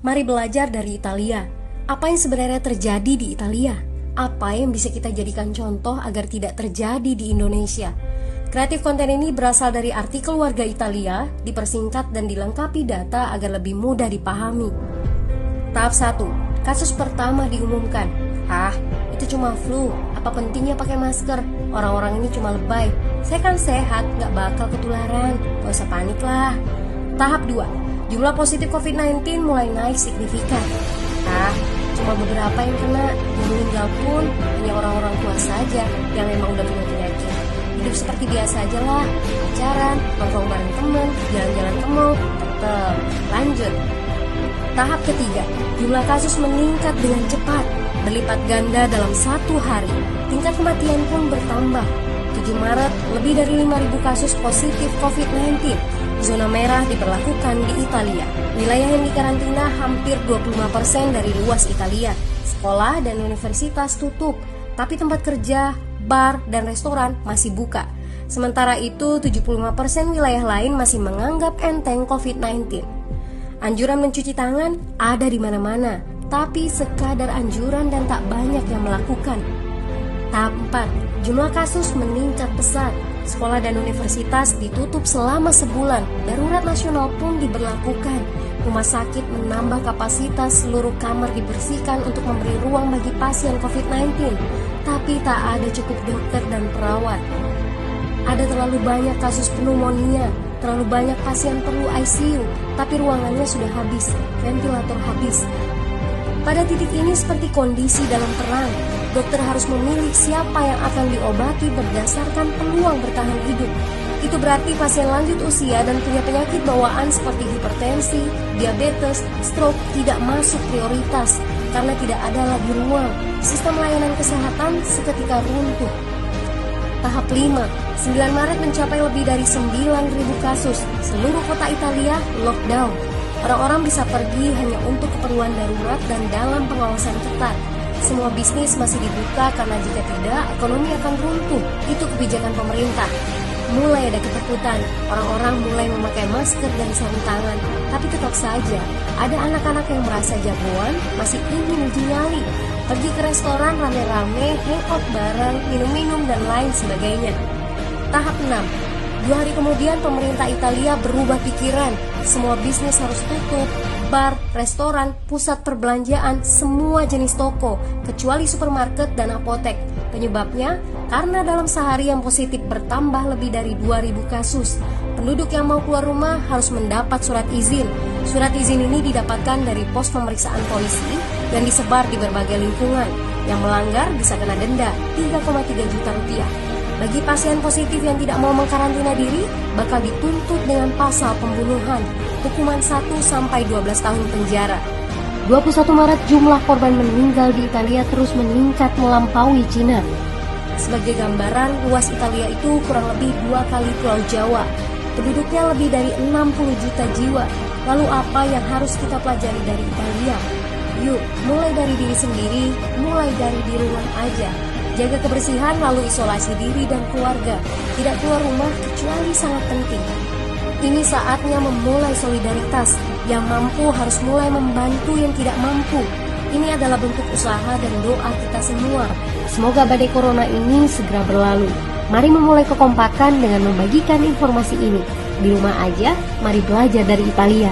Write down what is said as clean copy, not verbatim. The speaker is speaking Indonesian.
Mari belajar dari Italia. Apa yang sebenarnya terjadi di Italia? Apa yang bisa kita jadikan contoh agar tidak terjadi di Indonesia? Kreatif konten ini berasal dari artikel warga Italia, dipersingkat dan dilengkapi data agar lebih mudah dipahami. Tahap 1. Kasus pertama diumumkan. Itu cuma flu. Apa pentingnya pakai masker? Orang-orang ini cuma lebay. Saya kan sehat, gak bakal ketularan. Gak usah panik lah. Tahap 2. Jumlah positif COVID-19 mulai naik signifikan. Cuma beberapa yang kena. Yang meninggal pun hanya orang-orang tua saja yang emang udah punya penyakit. Hidup seperti biasa aja lah. Pacaran, nongkrong bareng temen, jalan-jalan ke mall. Tetep lanjut. Tahap ketiga, jumlah kasus meningkat dengan cepat, berlipat ganda dalam 1 hari. Tingkat kematian pun bertambah. 7 Maret, lebih dari 5.000 kasus positif COVID-19. Zona merah diberlakukan di Italia. Wilayah yang dikarantina hampir 25% dari luas Italia. Sekolah dan universitas tutup, tapi tempat kerja, bar, dan restoran masih buka. Sementara itu, 75% wilayah lain masih menganggap enteng COVID-19. Anjuran mencuci tangan ada di mana-mana, tapi sekadar anjuran dan tak banyak yang melakukan. Tahap 4, jumlah kasus meningkat pesat. Sekolah dan universitas ditutup selama sebulan. Darurat nasional pun diberlakukan. Rumah sakit menambah kapasitas, seluruh kamar dibersihkan untuk memberi ruang bagi pasien COVID-19. Tapi tak ada cukup dokter dan perawat. Ada terlalu banyak kasus pneumonia, terlalu banyak pasien perlu ICU, tapi ruangannya sudah habis, ventilator habis. Pada titik ini seperti kondisi dalam perang. Dokter harus memilih siapa yang akan diobati berdasarkan peluang bertahan hidup. Itu berarti pasien lanjut usia dan punya penyakit bawaan seperti hipertensi, diabetes, stroke tidak masuk prioritas karena tidak ada lagi ruang. Sistem layanan kesehatan seketika runtuh. Tahap 5, 9 Maret mencapai lebih dari 9.000 kasus. Seluruh kota Italia lockdown. Orang-orang bisa pergi hanya untuk keperluan darurat dan dalam pengawasan ketat. Semua bisnis masih dibuka karena jika tidak, ekonomi akan runtuh. Itu kebijakan pemerintah. Mulai ada ketakutan, orang-orang mulai memakai masker dan sarung tangan. Tapi tetap saja, ada anak-anak yang merasa jagoan, masih ingin uji nyali. Pergi ke restoran rame-rame, hangout bareng, minum-minum dan lain sebagainya. Tahap 6, 2 hari kemudian pemerintah Italia berubah pikiran. Semua bisnis harus tutup. Bar, restoran, pusat perbelanjaan, semua jenis toko, kecuali supermarket dan apotek. Penyebabnya, karena dalam sehari yang positif bertambah lebih dari 2.000 kasus. Penduduk yang mau keluar rumah harus mendapat surat izin. Surat izin ini didapatkan dari pos pemeriksaan polisi yang disebar di berbagai lingkungan. Yang melanggar bisa kena denda 3,3 juta rupiah. Bagi pasien positif yang tidak mau mengkarantina diri, bakal dituntut dengan pasal pembunuhan, hukuman 1-12 tahun penjara. 21 Maret jumlah korban meninggal di Italia terus meningkat melampaui Cina. Sebagai gambaran, luas Italia itu kurang lebih 2 kali Pulau Jawa. Penduduknya lebih dari 60 juta jiwa. Lalu apa yang harus kita pelajari dari Italia? Yuk, mulai dari diri sendiri, mulai dari di rumah aja. Jaga kebersihan lalu isolasi diri dan keluarga. Tidak keluar rumah kecuali sangat penting. Ini saatnya memulai solidaritas. Yang mampu harus mulai membantu yang tidak mampu. Ini adalah bentuk usaha dan doa kita semua. Semoga badai corona ini segera berlalu. Mari memulai kekompakan dengan membagikan informasi ini. Di rumah aja, mari belajar dari Italia.